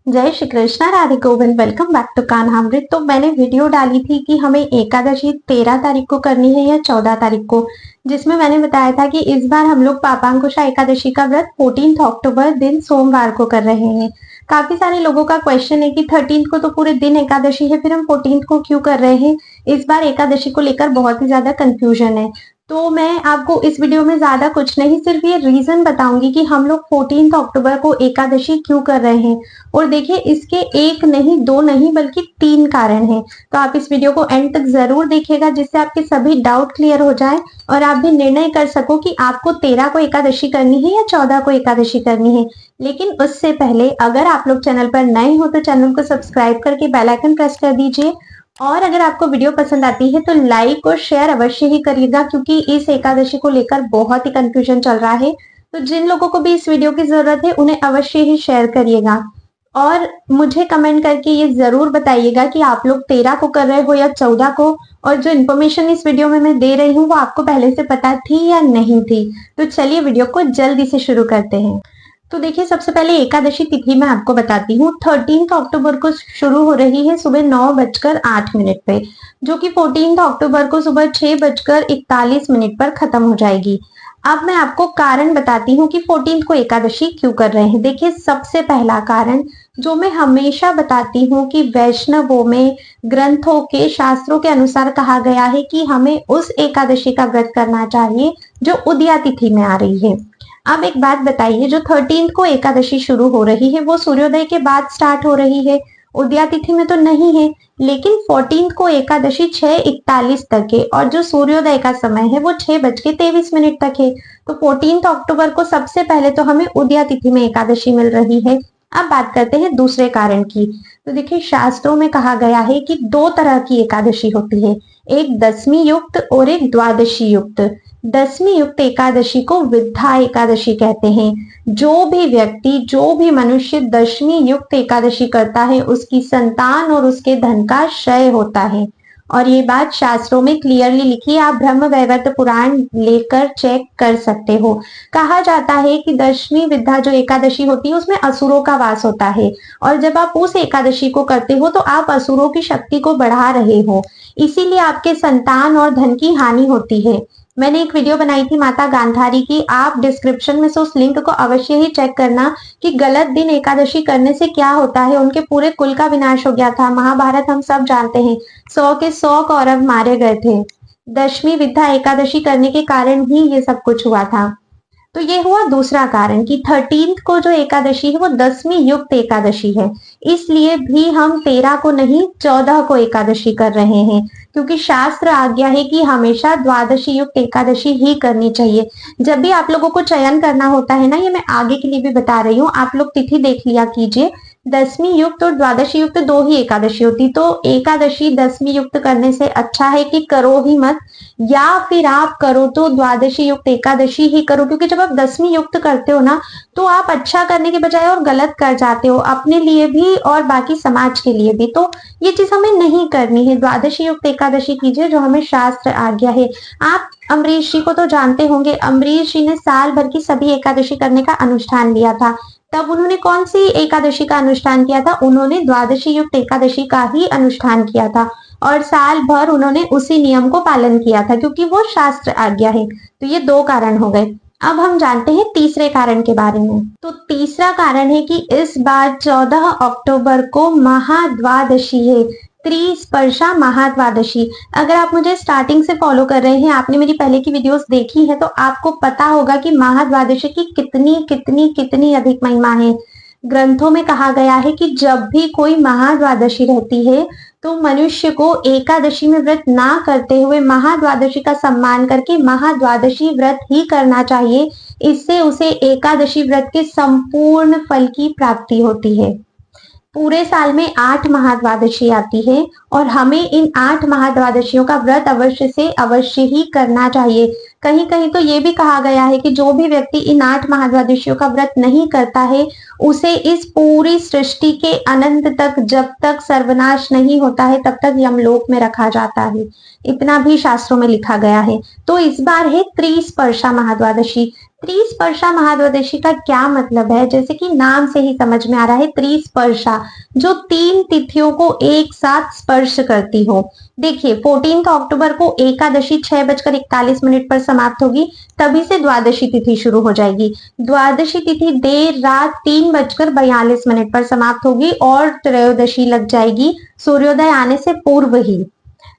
जय Shri Krishna, Radhe Govind. Welcome back to Kanhamrit. तो मैंने वीडियो डाली थी कि हमें एकादशी 13 तारीख को करनी है या 14 तारीख को, जिसमें मैंने बताया था कि इस बार हम लोग पापांकुशा एकादशी का व्रत 14 अक्टूबर दिन सोमवार को कर रहे हैं। काफी सारे लोगों का क्वेश्चन है कि 13 को तो पूरे दिन एकादशी है, फिर हम 14 को क्यों कर रहे हैं। इस बार एकादशी को लेकर बहुत ही ज्यादा कंफ्यूजन है। तो मैं आपको इस वीडियो में ज्यादा कुछ नहीं, सिर्फ ये रीजन बताऊंगी कि हम लोग 14 अक्टूबर को एकादशी क्यों कर रहे हैं। और देखिए, इसके एक नहीं, दो नहीं, बल्कि 3 कारण हैं। तो आप इस वीडियो को एंड तक जरूर देखिएगा, जिससे आपके सभी डाउट क्लियर हो जाए और आप भी निर्णय कर सको कि आपको 13 को एकादशी करनी है या 14 को एकादशी करनी है। लेकिन उससे पहले अगर आप लोग चैनल पर नए हो तो चैनल को सब्सक्राइब करके बेल आइकन प्रेस कर दीजिए। और अगर आपको वीडियो पसंद आती है तो लाइक और शेयर अवश्य ही करिएगा, क्योंकि इस एकादशी को लेकर बहुत ही कंफ्यूजन चल रहा है। तो जिन लोगों को भी इस वीडियो की जरूरत है उन्हें अवश्य ही शेयर करिएगा। और मुझे कमेंट करके ये जरूर बताइएगा कि आप लोग 13 को कर रहे हो या 14 को, और जो इन्फॉर्मेशन इस वीडियो में मैं दे रही हूँ वो आपको पहले से पता थी या नहीं थी। तो चलिए वीडियो को जल्दी से शुरू करते हैं। तो देखिए, सबसे पहले एकादशी तिथि मैं आपको बताती हूँ। 13 अक्टूबर को शुरू हो रही है सुबह 9:08 पे, जो कि 14 अक्टूबर को सुबह 6:41 पर खत्म हो जाएगी। अब मैं आपको कारण बताती हूँ कि 14 को एकादशी क्यों कर रहे हैं। देखिए, सबसे पहला कारण जो मैं हमेशा बताती हूँ कि वैष्णवों में ग्रंथों के शास्त्रों के अनुसार कहा गया है कि हमें उस एकादशी का व्रत करना चाहिए जो उदया तिथि में आ रही है। अब एक बात बताइए, जो 13 को एकादशी शुरू हो रही है वो सूर्योदय के बाद स्टार्ट हो रही है, उदया तिथि में तो नहीं है। लेकिन 14 को एकादशी 6:41 तक है और जो सूर्योदय का समय है वो 6:23 तक है। तो 14 अक्टूबर को सबसे पहले तो हमें उदया तिथि में एकादशी मिल रही है। अब बात करते हैं दूसरे कारण की। तो देखिए, शास्त्रों में कहा गया है कि 2 तरह की एकादशी होती है, एक दशमी युक्त और एक द्वादशी युक्त। दशमी युक्त एकादशी को विद्या एकादशी कहते हैं। जो भी व्यक्ति, जो भी मनुष्य दशमी युक्त एकादशी करता है उसकी संतान और उसके धन का क्षय होता है। और ये बात शास्त्रों में क्लियरली लिखी है, आप ब्रह्म वैवर्त पुराण लेकर चेक कर सकते हो। कहा जाता है कि दशमी विद्या जो एकादशी होती है उसमें असुरों का वास होता है, और जब आप उस एकादशी को करते हो तो आप असुरों की शक्ति को बढ़ा रहे हो, इसीलिए आपके संतान और धन की हानि होती है। मैंने एक वीडियो बनाई थी माता गांधारी की, आप डिस्क्रिप्शन में से उस लिंक को अवश्य ही चेक करना कि गलत दिन एकादशी करने से क्या होता है। उनके पूरे कुल का विनाश हो गया था। महाभारत हम सब जानते हैं, 100 के 100 कौरव मारे गए थे। दशमी विद्या एकादशी करने के कारण ही ये सब कुछ हुआ था। तो ये हुआ दूसरा कारण कि 13 को जो एकादशी है वो दशमी युक्त एकादशी है, इसलिए भी हम 13 को नहीं 14 को एकादशी कर रहे हैं, क्योंकि शास्त्र आज्ञा है कि हमेशा द्वादशी युक्त एकादशी ही करनी चाहिए। जब भी आप लोगों को चयन करना होता है ना, ये मैं आगे के लिए भी बता रही हूँ, आप लोग तिथि देख लिया कीजिए। दशमी युक्त और द्वादशी युक्त 2 ही एकादशी होती, तो एकादशी दशमी युक्त करने से अच्छा है कि करो ही मत, या फिर आप करो तो द्वादशी युक्त एकादशी ही करो। क्योंकि जब आप दशमी युक्त करते हो ना, तो आप अच्छा करने के बजाय और गलत कर जाते हो, अपने लिए भी और बाकी समाज के लिए भी। तो ये चीज हमें नहीं करनी है। द्वादशी युक्त एकादशी कीजिए जो हमें शास्त्र आज्ञा है। आप अम्बरीश जी को तो जानते होंगे, अम्बरीश जी ने साल भर की सभी एकादशी करने का अनुष्ठान लिया था। तब उन्होंने कौन सी एकादशी का अनुष्ठान किया था? उन्होंने द्वादशी युक्त एकादशी का ही अनुष्ठान किया था, और साल भर उन्होंने उसी नियम को पालन किया था, क्योंकि वो शास्त्र आज्ञा है। तो ये 2 कारण हो गए। अब हम जानते हैं तीसरे कारण के बारे में। तो तीसरा कारण है कि इस बार 14 अक्टूबर को महाद्वादशी है, त्रिस्पर्शा महाद्वादशी। अगर आप मुझे स्टार्टिंग से फॉलो कर रहे हैं, आपने मेरी पहले की वीडियोस देखी है, तो आपको पता होगा कि महाद्वादशी की कितनी कितनी कितनी अधिक महिमा है। ग्रंथों में कहा गया है कि जब भी कोई महाद्वादशी रहती है तो मनुष्य को एकादशी में व्रत ना करते हुए महाद्वादशी का सम्मान करके महाद्वादशी व्रत ही करना चाहिए। इससे उसे एकादशी व्रत के संपूर्ण फल की प्राप्ति होती है। पूरे साल में 8 महाद्वादशी आती है और हमें इन 8 महाद्वादशियों का व्रत अवश्य से अवश्य ही करना चाहिए। कहीं कहीं तो ये भी कहा गया है कि जो भी व्यक्ति इन 8 महाद्वादशियों का व्रत नहीं करता है, उसे इस पूरी सृष्टि के अनंत तक, जब तक सर्वनाश नहीं होता है, तब तक यमलोक में रखा जाता है। इतना भी शास्त्रों में लिखा गया है। तो इस बार है त्रिस्पर्शा महाद्वादशी। त्रिस्पर्शा महाद्वादशी का क्या मतलब है? जैसे कि नाम से ही समझ में आ रहा है, त्रिस्पर्शा, जो 3 तिथियों को एक साथ स्पर्श करती हो। देखिए 14 अक्टूबर को एकादशी 6:41 पर समाप्त होगी, तभी से द्वादशी तिथि शुरू हो जाएगी। द्वादशी तिथि देर रात 3:42 पर समाप्त होगी और त्रयोदशी लग जाएगी सूर्योदय आने से पूर्व ही।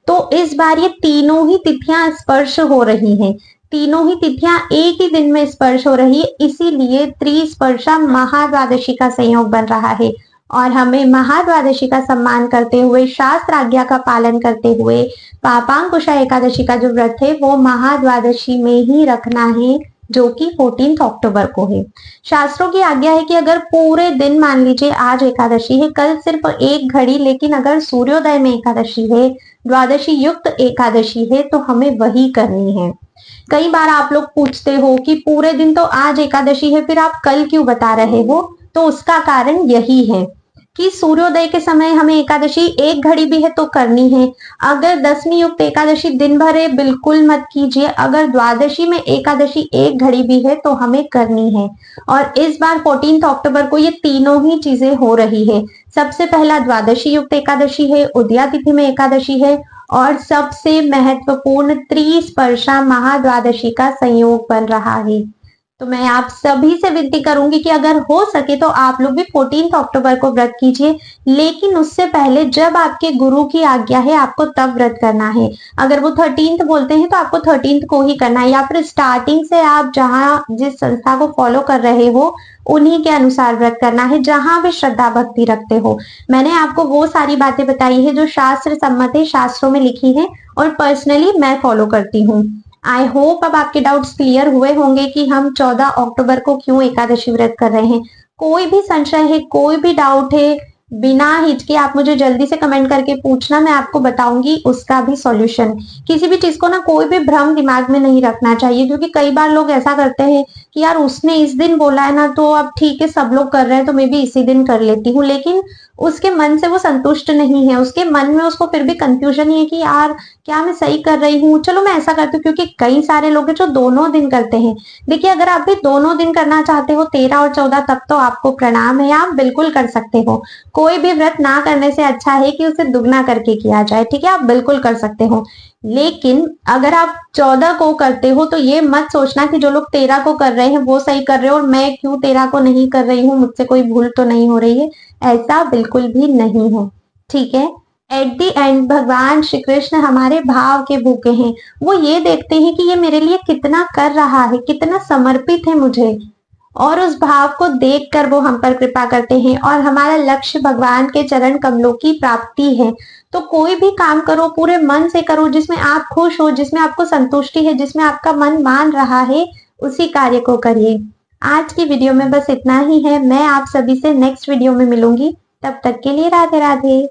तो इस बार ये तीनों ही तिथियां स्पर्श हो रही हैं, तीनों ही तिथियां एक ही दिन में स्पर्श हो रही है, इसीलिए त्रिस्पर्शा महाद्वादशी का संयोग बन रहा है। और हमें महाद्वादशी का सम्मान करते हुए, शास्त्र आज्ञा का पालन करते हुए, पापांकुशा एकादशी का जो व्रत है वो महाद्वादशी में ही रखना है, जो कि 14 अक्टूबर को है। शास्त्रों की आज्ञा है कि अगर पूरे दिन, मान लीजिए आज एकादशी है, कल सिर्फ 1 घड़ी, लेकिन अगर सूर्योदय में एकादशी है, द्वादशी युक्त एकादशी है, तो हमें वही करनी है। कई बार आप लोग पूछते हो कि पूरे दिन तो आज एकादशी है, फिर आप कल क्यों बता रहे हो? तो उसका कारण यही है कि सूर्योदय के समय हमें एकादशी 1 घड़ी भी है तो करनी है। अगर 10वीं युक्त एकादशी दिन भर है, बिल्कुल मत कीजिए। अगर द्वादशी में एकादशी 1 घड़ी भी है तो हमें करनी है। और इस बार 14 अक्टूबर को ये तीनों ही चीजें हो रही है। सबसे पहला द्वादशी युक्त एकादशी है, उदया तिथि में एकादशी है, और सबसे महत्वपूर्ण त्रिस्पर्शा महाद्वादशी का संयोग बन रहा है। तो मैं आप सभी से विनती करूंगी कि अगर हो सके तो आप लोग भी 14 अक्टूबर को व्रत कीजिए, लेकिन उससे पहले जब आपके गुरु की आज्ञा है आपको तब व्रत करना है। अगर वो 13 बोलते हैं तो आपको 13 को ही करना है, या फिर स्टार्टिंग से आप जहां जिस संस्था को फॉलो कर रहे हो उन्हीं के अनुसार व्रत करना है, जहां भी श्रद्धा भक्ति रखते हो। मैंने आपको वो सारी बातें बताई है जो शास्त्र सम्मत है, शास्त्रों में लिखी है, और पर्सनली मैं फॉलो करती हूँ। आई होप अब आपके डाउट्स क्लियर हुए होंगे कि हम 14 अक्टूबर को क्यों एकादशी व्रत कर रहे हैं। कोई भी संशय है, कोई भी डाउट है, बिना हिचके आप मुझे जल्दी से कमेंट करके पूछना, मैं आपको बताऊंगी उसका भी सॉल्यूशन। किसी भी चीज को ना कोई भी भ्रम दिमाग में नहीं रखना चाहिए, क्योंकि कई बार लोग ऐसा करते हैं कि यार उसने इस दिन बोला है ना, तो अब ठीक है सब लोग कर रहे हैं तो मैं भी इसी दिन कर लेती हूँ, लेकिन उसके मन से वो संतुष्ट नहीं है, उसके मन में उसको फिर भी कंफ्यूजन ही है कि यार क्या मैं सही कर रही हूँ, चलो मैं ऐसा करती हूँ। क्योंकि कई सारे लोग हैं जो दोनों दिन करते हैं। देखिए अगर आप भी दोनों दिन करना चाहते हो, 13 और 14, तब तो आपको प्रणाम है, आप बिल्कुल कर सकते हो। कोई भी व्रत ना करने से अच्छा है कि उसे दुगना करके किया जाए, ठीक है, आप बिल्कुल कर सकते हो। लेकिन अगर आप 14 को करते हो तो ये मत सोचना कि जो लोग 13 को कर रहे हैं वो सही कर रहे हो और मैं क्यों 13 को नहीं कर रही हूँ, मुझसे कोई भूल तो नहीं हो रही है। ऐसा बिल्कुल भी नहीं है, ठीक है। एट द एंड भगवान श्री कृष्ण हमारे भाव के भूखे हैं। वो ये देखते हैं कि ये मेरे लिए कितना कर रहा है, कितना समर्पित है मुझे, और उस भाव को देखकर वो हम पर कृपा करते हैं। और हमारा लक्ष्य भगवान के चरण कमलों की प्राप्ति है। तो कोई भी काम करो पूरे मन से करो, जिसमें आप खुश हो, जिसमें आपको संतुष्टि है, जिसमें आपका मन मान रहा है, उसी कार्य को करिए। आज की वीडियो में बस इतना ही है। मैं आप सभी से नेक्स्ट वीडियो में मिलूंगी, तब तक के लिए राधे राधे।